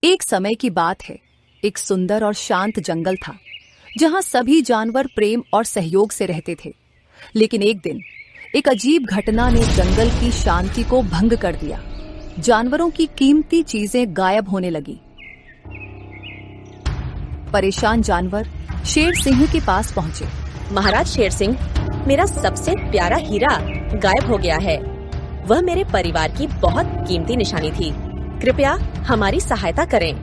एक समय की बात है। एक सुंदर और शांत जंगल था जहां सभी जानवर प्रेम और सहयोग से रहते थे। लेकिन एक दिन एक अजीब घटना ने जंगल की शांति को भंग कर दिया। जानवरों की कीमती चीजें गायब होने लगी। परेशान जानवर शेर सिंह के पास पहुंचे। महाराज शेर सिंह, मेरा सबसे प्यारा हीरा गायब हो गया है। वह मेरे परिवार की बहुत कीमती निशानी थी। कृपया हमारी सहायता करें।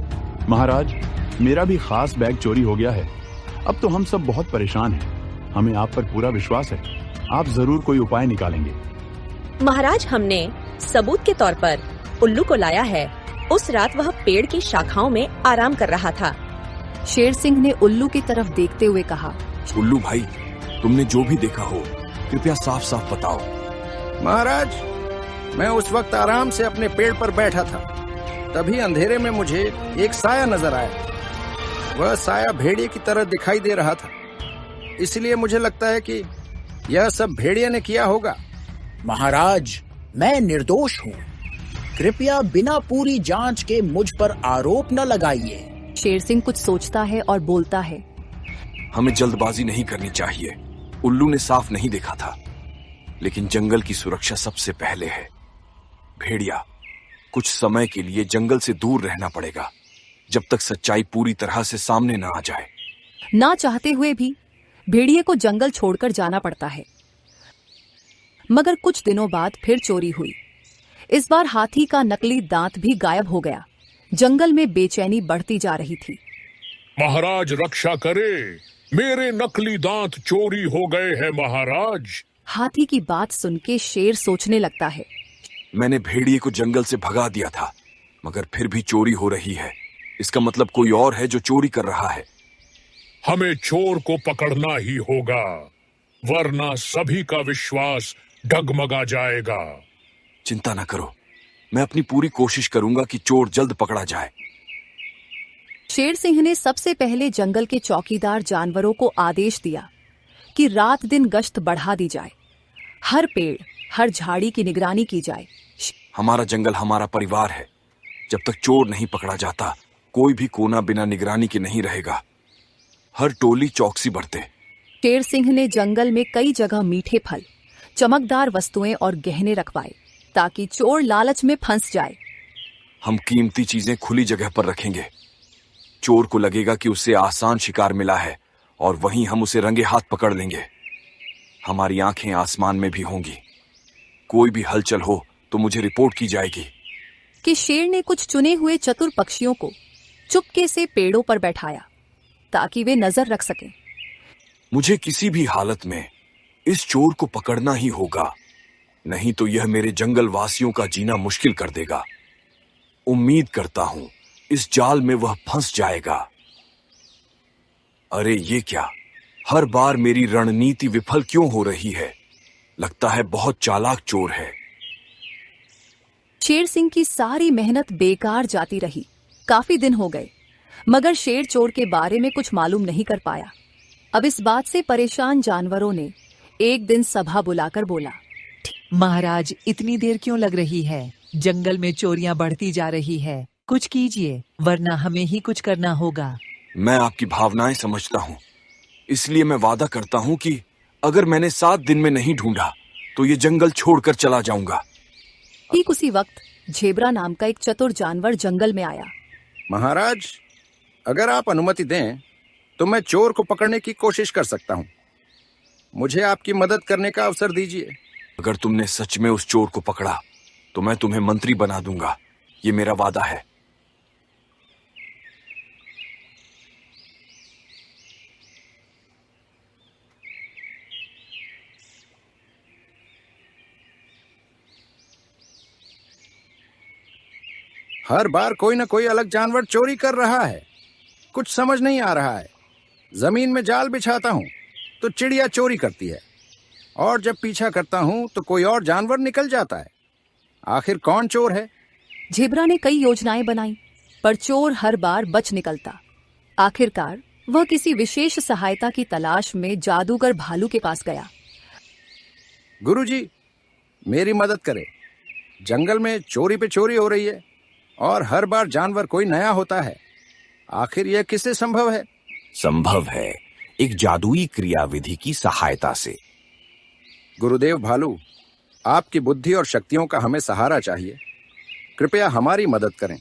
महाराज, मेरा भी खास बैग चोरी हो गया है। अब तो हम सब बहुत परेशान हैं। हमें आप पर पूरा विश्वास है। आप जरूर कोई उपाय निकालेंगे। महाराज, हमने सबूत के तौर पर उल्लू को लाया है। उस रात वह पेड़ की शाखाओं में आराम कर रहा था। शेर सिंह ने उल्लू की तरफ देखते हुए कहा, उल्लू भाई, तुमने जो भी देखा हो कृपया साफ साफ बताओ। महाराज, मैं उस वक्त आराम से अपने पेड़ पर बैठा था। तभी अंधेरे में मुझे एक साया नजर आया। वह साया भेड़िए की तरह दिखाई दे रहा था। इसलिए मुझे लगता है कि यह सब भेड़िए ने किया होगा। महाराज, मैं निर्दोष हूँ। कृपया बिना पूरी जांच के मुझ पर आरोप न लगाइए। शेर सिंह कुछ सोचता है और बोलता है, हमें जल्दबाजी नहीं करनी चाहिए। उल्लू ने साफ नहीं देखा था, लेकिन जंगल की सुरक्षा सबसे पहले है। भेड़िया, कुछ समय के लिए जंगल से दूर रहना पड़ेगा जब तक सच्चाई पूरी तरह से सामने न आ जाए। ना चाहते हुए भी भेड़िए को जंगल छोड़कर जाना पड़ता है। मगर कुछ दिनों बाद फिर चोरी हुई। इस बार हाथी का नकली दांत भी गायब हो गया। जंगल में बेचैनी बढ़ती जा रही थी। महाराज रक्षा करे, मेरे नकली दांत चोरी हो गए हैं महाराज। हाथी की बात सुन के शेर सोचने लगता है, मैंने भेड़िए को जंगल से भगा दिया था, मगर फिर भी चोरी हो रही है। इसका मतलब कोई और है जो चोरी कर रहा है। हमें चोर को पकड़ना ही होगा, वरना सभी का विश्वास डगमगा जाएगा। चिंता न करो, मैं अपनी पूरी कोशिश करूंगा कि चोर जल्द पकड़ा जाए। शेर सिंह ने सबसे पहले जंगल के चौकीदार जानवरों को आदेश दिया कि रात दिन गश्त बढ़ा दी जाए। हर पेड़, हर झाड़ी की निगरानी की जाए। हमारा जंगल हमारा परिवार है। जब तक चोर नहीं पकड़ा जाता, कोई भी कोना बिना निगरानी के नहीं रहेगा। हर टोली चौकसी बरते। शेर सिंह ने जंगल में कई जगह मीठे फल, चमकदार वस्तुएं और गहने रखवाए ताकि चोर लालच में फंस जाए। हम कीमती चीजें खुली जगह पर रखेंगे। चोर को लगेगा कि उसे आसान शिकार मिला है और वहीं हम उसे रंगे हाथ पकड़ लेंगे। हमारी आंखें आसमान में भी होंगी। कोई भी हलचल हो तो मुझे रिपोर्ट की जाएगी। कि शेर ने कुछ चुने हुए चतुर पक्षियों को चुपके से पेड़ों पर बैठाया ताकि वे नजर रख सकें। मुझे किसी भी हालत में इस चोर को पकड़ना ही होगा, नहीं तो यह मेरे जंगल वासियों का जीना मुश्किल कर देगा। उम्मीद करता हूं इस जाल में वह फंस जाएगा। अरे ये क्या, हर बार मेरी रणनीति विफल क्यों हो रही है? लगता है बहुत चालाक चोर है। शेर सिंह की सारी मेहनत बेकार जाती रही। काफी दिन हो गए, मगर शेर चोर के बारे में कुछ मालूम नहीं कर पाया। अब इस बात से परेशान जानवरों ने एक दिन सभा बुलाकर बोला, महाराज, इतनी देर क्यों लग रही है? जंगल में चोरियां बढ़ती जा रही है। कुछ कीजिए, वरना हमें ही कुछ करना होगा। मैं आपकी भावनाएं समझता हूं, इसलिए मैं वादा करता हूं कि अगर मैंने 7 दिन में नहीं ढूंढा तो ये जंगल छोड़कर चला जाऊंगा। ठीक उसी वक्त झेब्रा नाम का एक चतुर जानवर जंगल में आया। महाराज, अगर आप अनुमति दें तो मैं चोर को पकड़ने की कोशिश कर सकता हूँ। मुझे आपकी मदद करने का अवसर दीजिए। अगर तुमने सच में उस चोर को पकड़ा तो मैं तुम्हें मंत्री बना दूंगा। ये मेरा वादा है। हर बार कोई ना कोई अलग जानवर चोरी कर रहा है। कुछ समझ नहीं आ रहा है। जमीन में जाल बिछाता हूँ तो चिड़िया चोरी करती है, और जब पीछा करता हूँ तो कोई और जानवर निकल जाता है। आखिर कौन चोर है? झेब्रा ने कई योजनाएं बनाई, पर चोर हर बार बच निकलता। आखिरकार वह किसी विशेष सहायता की तलाश में जादूगर भालू के पास गया। गुरुजी, मेरी मदद करें। जंगल में चोरी पे चोरी हो रही है। और हर बार जानवर कोई नया होता है। आखिर यह किससे संभव है? संभव है एक जादुई क्रियाविधि की सहायता से। गुरुदेव भालू, आपकी बुद्धि और शक्तियों का हमें सहारा चाहिए। कृपया हमारी मदद करें।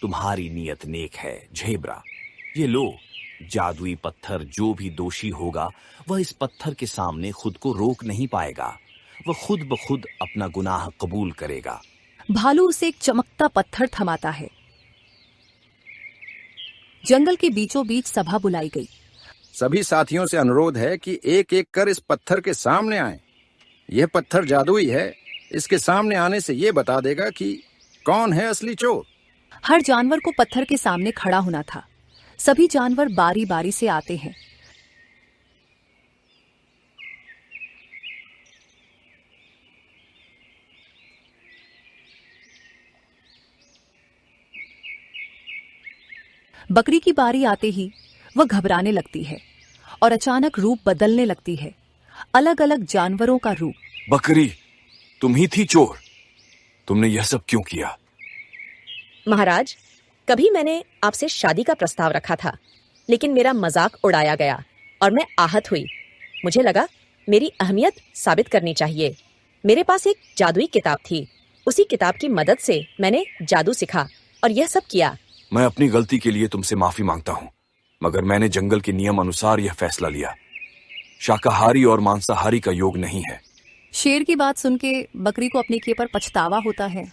तुम्हारी नियत नेक है झेब्रा। ये लो, जादुई पत्थर। जो भी दोषी होगा वह इस पत्थर के सामने खुद को रोक नहीं पाएगा। वह खुद ब खुद अपना गुनाह कबूल करेगा। भालू उसे एक चमकता पत्थर थमाता है। जंगल के बीचों बीच सभा बुलाई गई। सभी साथियों से अनुरोध है कि एक एक कर इस पत्थर के सामने आएं। यह पत्थर जादुई है। इसके सामने आने से यह बता देगा कि कौन है असली चोर। हर जानवर को पत्थर के सामने खड़ा होना था। सभी जानवर बारी बारी से आते हैं। बकरी की बारी आते ही वह घबराने लगती है और अचानक रूप बदलने लगती है। अलग अलग जानवरों का रूप। बकरी, तुम ही थी चोर। तुमने यह सब क्यों किया? महाराज, कभी मैंने आपसे शादी का प्रस्ताव रखा था, लेकिन मेरा मजाक उड़ाया गया और मैं आहत हुई। मुझे लगा मेरी अहमियत साबित करनी चाहिए। मेरे पास एक जादुई किताब थी। उसी किताब की मदद से मैंने जादू सीखा और यह सब किया। मैं अपनी गलती के लिए तुमसे माफी मांगता हूँ, मगर मैंने जंगल के नियम अनुसार यह फैसला लिया। शाकाहारी और मांसाहारी का योग नहीं है। शेर की बात सुन के बकरी को अपने किए पर पछतावा होता है।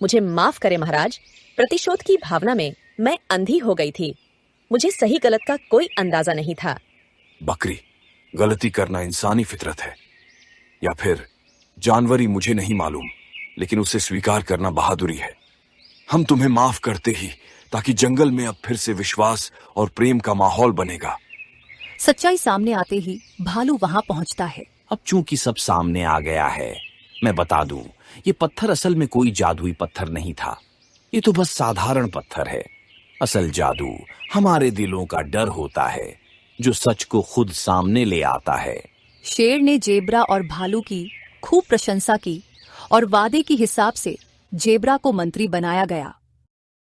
मुझे माफ करें महाराज, प्रतिशोध की भावना में मैं अंधी हो गई थी। मुझे सही गलत का कोई अंदाजा नहीं था। बकरी, गलती करना इंसानी फितरत है, या फिर जानवरी, मुझे नहीं मालूम, लेकिन उसे स्वीकार करना बहादुरी है। हम तुम्हें माफ करते ही ताकि जंगल में अब फिर से विश्वास और प्रेम का माहौल बनेगा। सच्चाई सामने आते ही भालू वहां पहुंचता है। अब चूंकि सब सामने आ गया है, मैं बता दूं, ये पत्थर असल में कोई जादुई पत्थर नहीं था। ये तो बस साधारण पत्थर है। असल जादू हमारे दिलों का डर होता है, जो सच को खुद सामने ले आता है। शेर ने जेब्रा और भालू की खूब प्रशंसा की और वादे के हिसाब से जेब्रा को मंत्री बनाया गया।